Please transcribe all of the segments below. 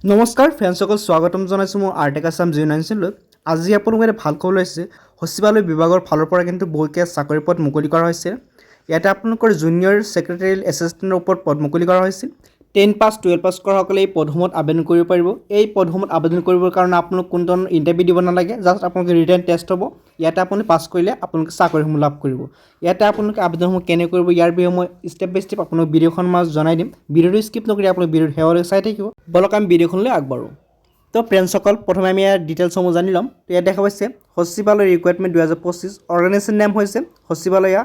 নমস্কাৰ ফ্ৰেণ্ডসকল, স্বাগতম জনাইছোঁ মোৰ আৰ্টেক আছাম জিঅ'9লৈ। আজি আপোনালোকে এটা ভাল খবৰ লৈছে। সচিবালয় বিভাগৰ ফালৰ পৰা কিন্তু বহুকেইটা চাকৰি পদ মুকলি কৰা হৈছে। ইয়াতে আপোনালোকৰ জুনিয়ৰ ছেক্ৰেটেৰিয়েল এছিষ্টেণ্টৰ ওপৰত পদ মুকলি কৰা হৈছিল। 10 পাছ 12 পাছ কৰাসকলে এই পদসমূহত আবেদন কৰিব পাৰিব। এই পদসমূহত আবেদন কৰিবৰ কাৰণে আপোনালোক কোনো ধৰণৰ ইণ্টাৰভিউ দিব নালাগে, জাষ্ট আপোনালোকে ৰিটেন টেষ্ট হ'ব। ইয়াতে আপুনি পাছ কৰিলে আপোনালোকে চাকৰিসমূহ লাভ কৰিব। ইয়াতে আপোনালোকে আবেদনসমূহ কেনে কৰিব ইয়াৰ বিষয়ে মই ষ্টেপ বাই ষ্টেপ আপোনাক ভিডিঅ'খন মই জনাই দিম। ভিডিঅ'টো স্কিপ নকৰি আপোনালোক ভিডিঅ'টো শেষলৈ চাই থাকিব। বলক আমি ভিডিঅ'খনলৈ আগবাঢ়ো। তো ফ্ৰেণ্ডসকল, প্ৰথমে আমি ইয়াৰ ডিটেইলছসমূহ জানি ল'ম। তো ইয়াত দেখা পাইছে সচিবালয় ৰিকুৱাৰমেণ্ট 2025। অৰ্গেনাইজেশ্যন নেম হৈছে সচিবালয়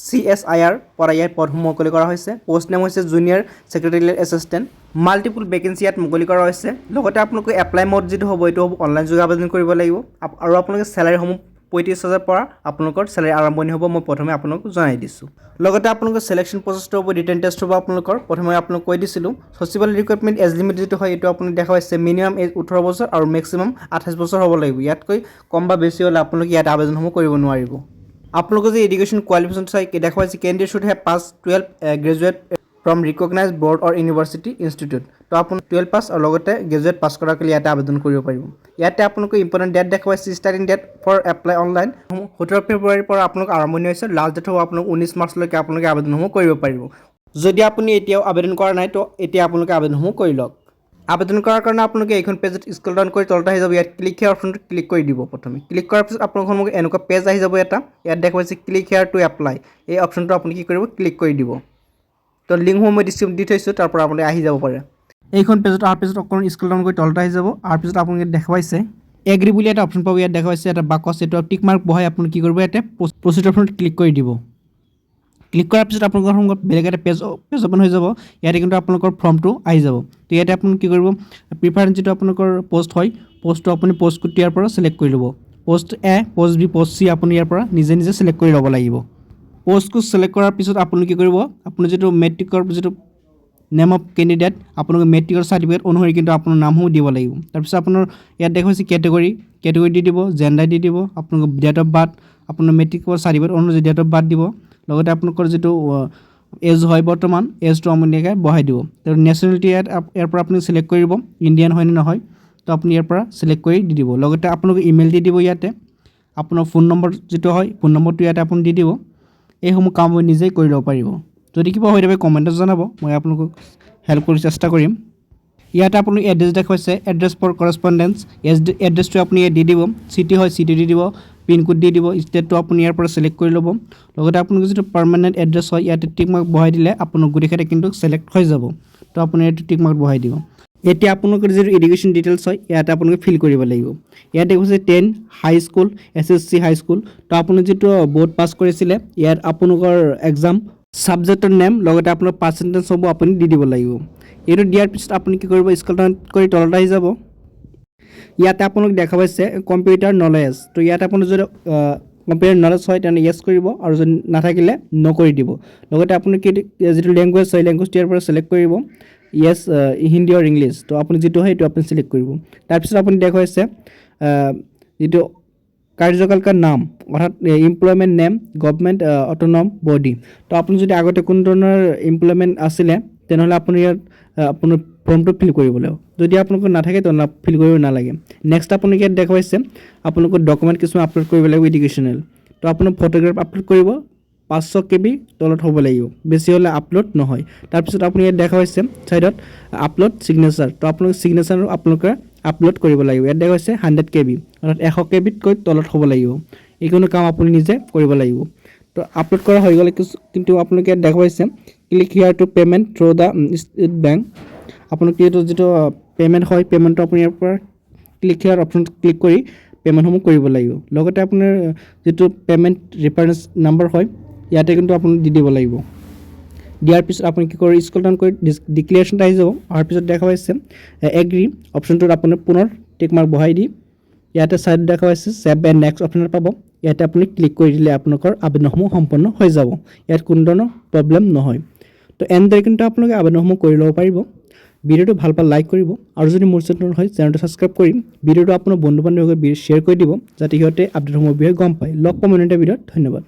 CSIR পৰা ইয়াৰ পদসমূহ মুকলি কৰা হৈছে। পোষ্ট নেম হৈছে জুনিয়ৰ ছেক্ৰেটেৰিয়েল এছিষ্টেণ্ট। মাল্টিপুল ভেকেঞ্চি ইয়াত মুকলি কৰা হৈছে। লগতে আপোনালোকে এপ্লাই মোড যিটো হ'ব এইটো হ'ব অনলাইন যোগে আবেদন কৰিব লাগিব। আৰু আপোনালোকে চেলাৰীসমূহ 35,000 পৰা আপোনালোকৰ চেলাৰী আৰম্ভণি হ'ব। মই প্ৰথমে আপোনালোকক জনাই দিছোঁ। লগতে আপোনালোকৰ চিলেকশ্যন প্ৰচেছটো হ'ব, ৰিটেন টেষ্ট হ'ব আপোনালোকৰ। প্ৰথমে আপোনালোক কৈ দিছিলোঁ সচিবালয় ৰিকুৱাৰমেণ্ট এজ লিমিট যিটো হয় এইটো আপুনি দেখা পাইছে মিনিমাম এজ 18 বছৰ আৰু মেক্সিমাম 28 বছৰ হ'ব লাগিব। ইয়াতকৈ কম বা বেছি হ'লে আপোনালোকে ইয়াত আবেদনসমূহ কৰিব নোৱাৰিব। আপোনালোকে যে এডুকেশ্যন কোৱালিফিকেশ্যন চাই দেখা পাইছে candidate should have pass 12 graduate from recognise board or university institute. তো আপুনি 12 পাছ আৰু লগতে গ্ৰেজুৱেট পাছ কৰাকৈ ইয়াতে আবেদন কৰিব পাৰিব। ইয়াতে আপোনালোকে ইম্পৰ্টেণ্ট ডেট দেখা পাইছে। Starting date for apply online 17 ফেব্ৰুৱাৰীৰ পৰা আপোনালোক আৰম্ভণি হৈছে। লাষ্ট ডেট হ'ব আপোনালোক 19 মাৰ্চলৈকে আপোনালোকে আবেদনসমূহ কৰিব পাৰিব। যদি আপুনি এতিয়াও আবেদন কৰা নাই তো এতিয়া আপোনালোকে আবেদনসমূহ কৰি লওক। আবেদন কৰাৰ কাৰণে আপোনালোকে এইখন পেজত স্ক্ৰল ডাউন কৰি তলত আহি যাব। ইয়াত ক্লিক হেয়াৰ অপশ্যনটো ক্লিক কৰি দিব। প্ৰথমে ক্লিক কৰাৰ পিছত আপোনালোকৰ সন্মুখত এনেকুৱা পেজ আহি যাব এটা। ইয়াত দেখা পাইছে ক্লিক হেয়াৰ টু এপ্লাই। এই অপশ্যনটো আপুনি কি কৰিব, ক্লিক কৰি দিব। তো লিংকসমূহ মই ডিছক্ৰিপশ্যন দি থৈছোঁ, তাৰ পৰা আপুনি আহি যাব পাৰে। এইখন পেজত অহাৰ পিছত অকণমান স্ক্ৰল ডাউন কৰি তলত আহি যাব। অহাৰ পিছত আপুনি ইয়াত দেখা পাইছে এগ্ৰি বুলি এটা অপশ্যন পাব। ইয়াত দেখা পাইছে এটা বাকচ, এইটো টিক মাৰ্ক বহাই আপুনি কি কৰিব, ইয়াতে প্ৰচিড অপশ্যনত ক্লিক কৰি দিব। ক্লিক কৰাৰ পিছত আপোনালোকৰ সন্মুখত বেলেগ এটা পেজ অ'পেন হৈ যাব। ইয়াতে কিন্তু আপোনালোকৰ ফৰ্মটো আহি যাব। তো ইয়াতে আপুনি কি কৰিব, প্ৰিফাৰেঞ্চ যিটো আপোনালোকৰ পষ্ট হয়, পষ্টটো আপুনি পষ্ট কোড ইয়াৰ পৰা চিলেক্ট কৰি ল'ব। পষ্ট এ, পষ্ট বি, পষ্ট চি আপুনি ইয়াৰ পৰা নিজে নিজে চিলেক্ট কৰি ল'ব লাগিব। পষ্ট কোড চিলেক্ট কৰাৰ পিছত আপুনি কি কৰিব, আপুনি যিটো মেট্ৰিকৰ যিটো নেম অফ কেণ্ডিডেট আপোনালোকে মেট্ৰিকৰ চাৰ্টিফিকেট অনুসৰি কিন্তু আপোনাৰ নামসমূহ দিব লাগিব। তাৰপিছত আপোনাৰ ইয়াত দেখা হৈছে কেটেগৰী দি দিব, জেণ্ডাৰ দি দিব, আপোনালোকৰ ডেট অফ বাৰ্থ, আপোনাৰ মেট্ৰিকৰ চাৰ্টিফিকেট অনুসৰি ডেট অফ বাৰ্থ দিব। লগতে আপোনালোকৰ যিটো এজ হয় বৰ্তমান এজটো আপুনি এনেকৈ বহাই দিব। তাৰ নেশ্যনেলিটি ইয়াৰ পৰা আপুনি চিলেক্ট কৰিব, ইণ্ডিয়ান হয় নে নহয়। তো আপুনি ইয়াৰ পৰা চিলেক্ট কৰি দি দিব। লগতে আপোনালোকে ইমেইল দি দিব। ইয়াতে আপোনাৰ ফোন নম্বৰ যিটো হয় ফোন নম্বৰটো ইয়াতে আপুনি দি দিব। এইসমূহ কাম মই নিজেই কৰি ল'ব পাৰিব। যদি কিবা হৈ থাকে কমেণ্টত জনাব, মই আপোনালোকক হেল্প কৰি চেষ্টা কৰিম। ইয়াতে আপুনি এড্ৰেছ দেখুৱাইছে, এড্ৰেছ ফৰ কৰেছপণ্ডেঞ্চ। এড্ৰেছটো আপুনি ইয়াত দি দিব। চিটি হয় চিটি দি দিব, পিনক'ড দি দিব, ষ্টেটটো আপুনি ইয়াৰ পৰা চিলেক্ট কৰি ল'ব। লগতে আপোনালোকৰ যিটো পাৰ্মানেণ্ট এড্ৰেছ হয় ইয়াতে টিক মাৰ্ক বহাই দিলে আপোনাৰ গোটেইকেইটা কিন্তু চিলেক্ট হৈ যাব। তো আপুনি ইয়াতে টিক মাৰ্ক বহাই দিব। এতিয়া আপোনালোকৰ যিটো এডুকেশ্যন ডিটেইলছ হয় ইয়াতে আপোনালোকে ফিল কৰিব লাগিব। ইয়াতে কৈছে 10 হাইস্কুল, SSC হাইস্কুল। তো আপুনি যিটো বৰ্ড পাছ কৰিছিলে ইয়াত আপোনালোকৰ এক্সাম ছাবজেক্টৰ নেম লগতে আপোনাৰ পাৰ্চেণ্টেজ হ'ব আপুনি দি দিব লাগিব। এইটো দিয়াৰ পিছত আপুনি কি কৰিব, স্ক্ৰল ডাউন কৰি তলত আহি যাব। ইয়াতে আপোনালোক দেখা পাইছে কম্পিউটাৰ নলেজ। তো ইয়াতে আপুনি যদি কম্পিউটাৰ নলেজ হয় তেনে য়েছ কৰিব, আৰু যদি নাথাকিলে ন' কৰি দিব। লগতে আপুনি যিটো লেংগুৱেজ হয় লেংগুৱেজটো ইয়াৰ পৰা চিলেক্ট কৰিব, য়েছ হিন্দী আৰু ইংলিছ। তো আপুনি যিটো হয় সেইটো আপুনি চিলেক্ট কৰিব। তাৰপিছত আপুনি দেখা পাইছে যিটো কাৰ্যকালকাৰ নাম অৰ্থাৎ এমপ্লয়মেণ্ট নেম গভৰ্ণমেণ্ট অট'নম বডি। তো আপুনি যদি আগতে কোনো ধৰণৰ এমপ্লয়মেণ্ট আছিলে তেনেহ'লে আপুনি ইয়াত আপোনাৰ ফৰ্মটো ফিল কৰিব লাগিব। যদি আপোনালোকৰ নাথাকে তেনেহ'লে ফিল কৰিব নালাগে। নেক্সট আপুনি ইয়াত দেখা পাইছে আপোনালোকৰ ডকুমেণ্ট কিছুমান আপলোড কৰিব লাগিব এডুকেশ্যনেল। তো আপোনাৰ ফটোগ্ৰাফ আপলোড কৰিব 500 KB তলত হ'ব লাগিব, বেছি হ'লে আপলোড নহয়। তাৰপিছত আপুনি ইয়াত দেখা পাইছে ছাইডত আপলোড ছিগনেচাৰ। তো আপোনালোকে ছিগনেচাৰ আপোনালোকে আপলোড কৰিব লাগিব। ইয়াত দেখা হৈছে 100 KB অৰ্থাৎ 100 KBতকৈ তলত হ'ব লাগিব। এইখিনি কাম আপুনি নিজে কৰিব লাগিব। তো আপলোড কৰা হৈ গ'লে কিন্তু আপোনালোকে ইয়াত দেখা পাইছে click here to payment through the state bank. আপোনালোকে এইটো যিটো পে'মেণ্ট হয় পে'মেণ্টটো আপুনি ইয়াৰ পৰা ক্লিক হিয়াৰ অপশ্যন ক্লিক কৰি পে'মেণ্টসমূহ কৰিব লাগিব। লগতে আপোনাৰ যিটো পে'মেণ্ট ৰেফাৰেঞ্চ নাম্বাৰ হয় ইয়াতে কিন্তু আপুনি দি দিব লাগিব। দিয়াৰ পিছত আপুনি কি কৰিব, স্ক্ৰল ডাউন কৰি ডিক্লেৰেশ্যনটো আহি যাব। অহাৰ পিছত দেখা পাইছে এগ্ৰি অপশ্যনটোত আপুনি পুনৰ টিক মাৰ্ক বহাই দি ইয়াতে ছাইড দেখা পাইছে ছেভ এণ্ড নেক্সট অপশ্যনত পাব। ইয়াতে আপুনি ক্লিক কৰি দিলে আপোনালোকৰ আবেদনসমূহ সম্পন্ন হৈ যাব। ইয়াত কোনো ধৰণৰ প্ৰব্লেম নহয়। তো এনেদৰে কিন্তু আপোনালোকে আবেদনসমূহ কৰি ল'ব পাৰিব। ভিডিঅ'টো ভাল পালে লাইক কৰিব, আৰু যদি মোৰ চেনেল হয় চেনেলটো ছাবস্ক্ৰাইব কৰি ভিডিঅ'টো আপোনাৰ বন্ধু বান্ধৱীৰ লগত শ্বেয়াৰ কৰি দিব যাতে সিহঁতে আপডেটসমূহৰ বিষয়ে গম পায়। লগ পাম অন্য এটা ভিডিঅ'ত। ধন্যবাদ।